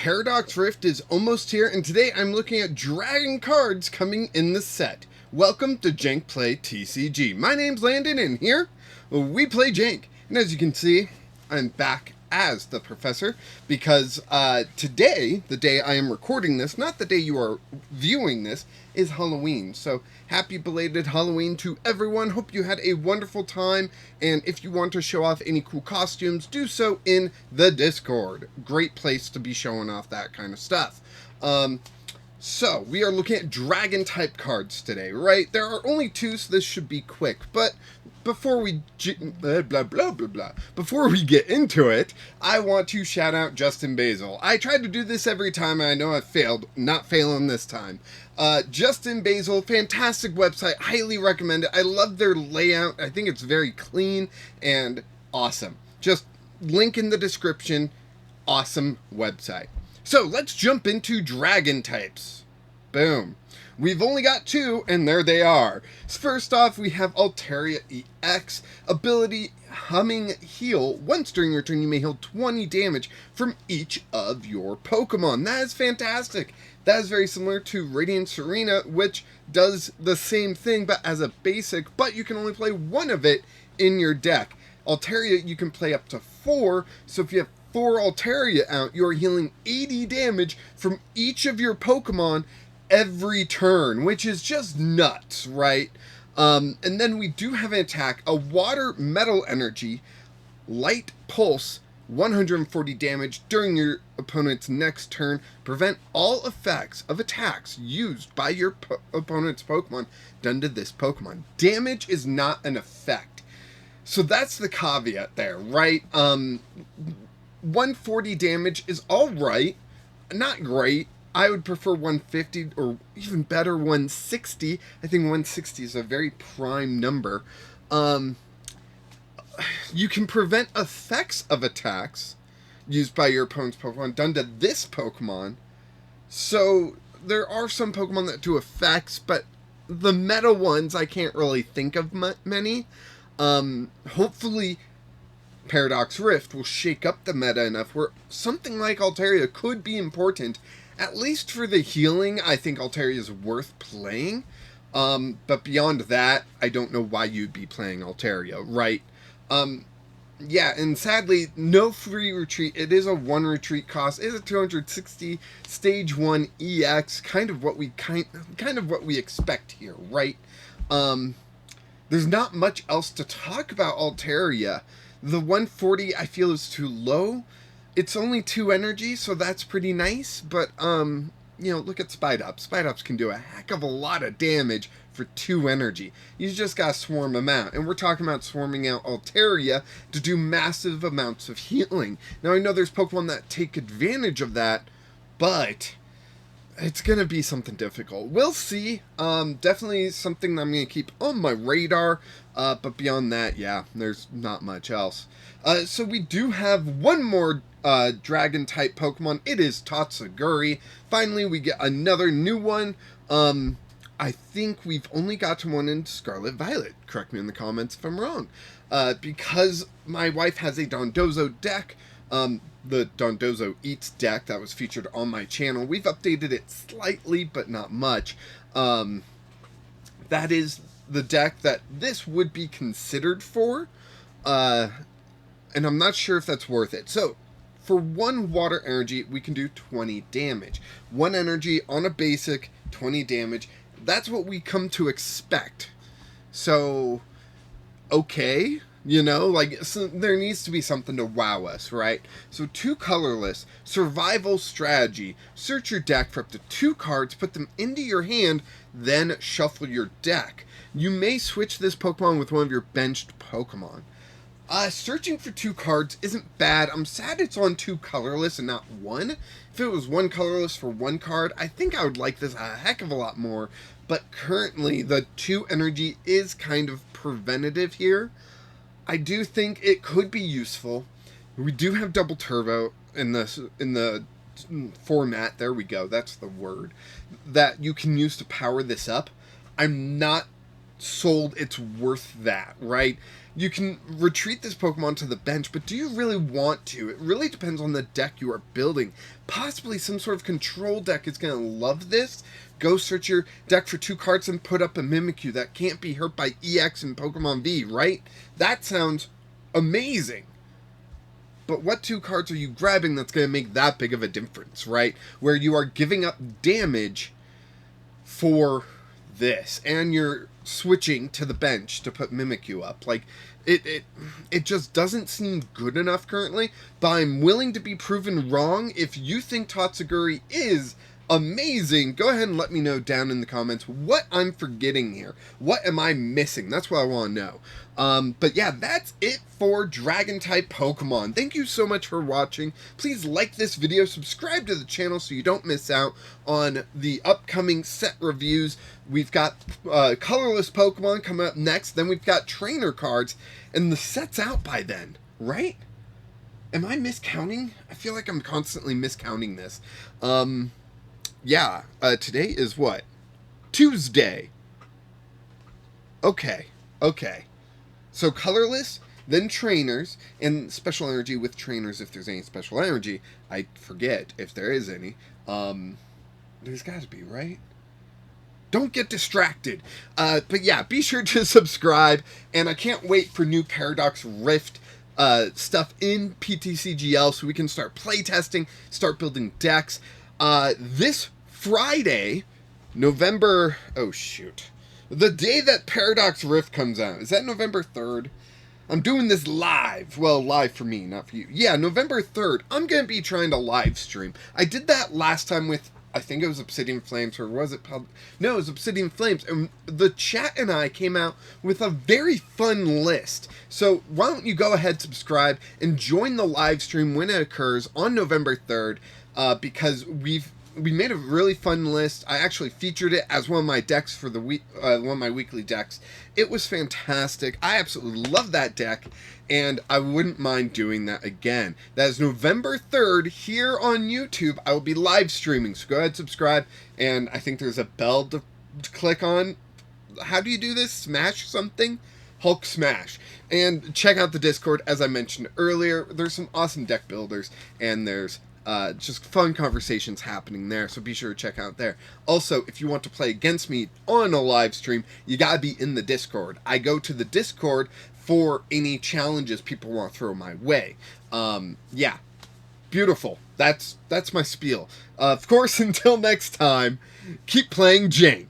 Paradox Rift is almost here, and today I'm looking at dragon cards coming in the set. Welcome to Jank Play TCG. My name's Landon, and here we play Jank. And as you can see, I'm back as the professor because today, the day I am recording this, not the day you are viewing this, is Halloween. So happy belated Halloween to everyone. Hope you had a wonderful time, and if you want to show off any cool costumes, do so in the Discord. Great place to be showing off that kind of stuff. So we are looking at dragon type cards today, right? There are only two, so this should be quick, but before we before we get into it, I want to shout out Justin Basil. I try to do this every time, and I know I've failed. Not failing this time. Justin Basil, fantastic website. Highly recommend it. I love their layout. I think it's very clean and awesome. Just link in the description. Awesome website. So let's jump into dragon types. Boom. We've only got two, and there they are. So first off, we have Altaria EX. Ability, Humming Heal. Once during your turn, you may heal 20 damage from each of your Pokemon. That is fantastic. That is very similar to Radiant Serena, which does the same thing, but as a basic, but you can only play one of it in your deck. Altaria, you can play up to 4, so if you have 4 Altaria out, you are healing 80 damage from each of your Pokemon every turn, which is just nuts, right? And then we do have an attack, a Water Metal Energy, Light Pulse, 140 damage during your opponent's next turn. Prevent all effects of attacks used by your opponent's Pokemon done to this Pokemon. Damage is not an effect. So that's the caveat there, right? 140 damage is alright, not great. I would prefer 150 or even better 160. I think 160 is a very prime number. You can prevent effects of attacks used by your opponent's Pokemon done to this Pokemon. So there are some Pokemon that do effects, but the meta ones I can't really think of many. Hopefully Paradox Rift will shake up the meta enough where something like Altaria could be important. At least for the healing, I think Altaria is worth playing. But beyond that, I don't know why you'd be playing Altaria, right? Yeah, and sadly, no free retreat. It is a 1 retreat cost. It is a 260 stage 1 EX, kind of what we expect here, right? There's not much else to talk about Altaria. The 140 I feel is too low. It's only 2 energy, so that's pretty nice, but, you know, look at Spite Up. Spite Ups can do a heck of a lot of damage for 2 energy. You just gotta swarm them out, and we're talking about swarming out Altaria to do massive amounts of healing. Now, I know there's Pokemon that take advantage of that, but it's gonna be something difficult. We'll see. Definitely something that I'm gonna keep on my radar, but beyond that, yeah, there's not much else. So we do have one more dragon type Pokemon. It is Tatsuguri. Finally, we get another new one. I think we've only gotten one in Scarlet Violet. Correct me in the comments if I'm wrong. Because my wife has a Dondozo deck, the Dondozo Eats deck that was featured on my channel. We've updated it slightly, but not much. That is the deck that this would be considered for. And I'm not sure if that's worth it. So, for 1 water energy, we can do 20 damage. 1 energy on a basic, 20 damage. That's what we come to expect. So, okay, you know, like, so there needs to be something to wow us, right? So 2 colorless, survival strategy. Search your deck for up to 2 cards, put them into your hand, then shuffle your deck. You may switch this Pokemon with one of your benched Pokemon. Searching for 2 cards isn't bad. I'm sad it's on 2 colorless and not 1. If it was 1 colorless for 1 card, I think I would like this a heck of a lot more. But currently, the 2 energy is kind of preventative here. I do think it could be useful. We do have double turbo in the format. There we go. That's the word that you can use to power this up. I'm not sold it's worth that, right? you can retreat this Pokemon to the bench, but do you really want to? It really depends on the deck you are building. Possibly some sort of control deck is going to love this. Go search your deck for 2 cards and put up a Mimikyu that can't be hurt by EX in Pokemon V, right? That sounds amazing. But what 2 cards are you grabbing that's going to make that big of a difference, right? Where you are giving up damage for this, and you're switching to the bench to put Mimikyu up. Like, it just doesn't seem good enough currently, but I'm willing to be proven wrong. If you think Tatsuguri is amazing, go ahead and let me know down in the comments what I'm forgetting here. What am I missing? That's what I want to know. But yeah, that's it for Dragon-type Pokemon. Thank you so much for watching. Please like this video, subscribe to the channel so you don't miss out on the upcoming set reviews. We've got colorless Pokemon coming up next, then we've got trainer cards, and the set's out by then, right? Am I miscounting? I feel like I'm constantly miscounting this. Yeah, today is what? Tuesday. Okay. So colorless, then trainers, and special energy with trainers if there's any special energy. I forget if there is any. There's got to be, right? Don't get distracted. But yeah, be sure to subscribe, and I can't wait for new Paradox Rift stuff in PTCGL so we can start playtesting, start building decks. This Friday, November... Oh, shoot. The day that Paradox Rift comes out. Is that November 3rd? I'm doing this live. Well, live for me, not for you. Yeah, November 3rd. I'm going to be trying to live stream. I did that last time with, I think it was Obsidian Flames, or was it No, it was Obsidian Flames. And the chat and I came out with a very fun list. So why don't you go ahead, subscribe, and join the live stream when it occurs on November 3rd, because we made a really fun list. I actually featured it as one of my decks for the week, one of my weekly decks. It was fantastic. I absolutely love that deck, and I wouldn't mind doing that again. That is November 3rd here on YouTube. I will be live streaming, so go ahead, subscribe, and I think there's a bell to click on. How do you do this? Smash something? Hulk smash. And check out the Discord, as I mentioned earlier. There's some awesome deck builders, and there's just fun conversations happening there, so be sure to check out there. Also, if you want to play against me on a live stream, you gotta be in the Discord. I go to the Discord for any challenges people want to throw my way. Yeah, beautiful. That's my spiel. Of course, until next time, keep playing Jank.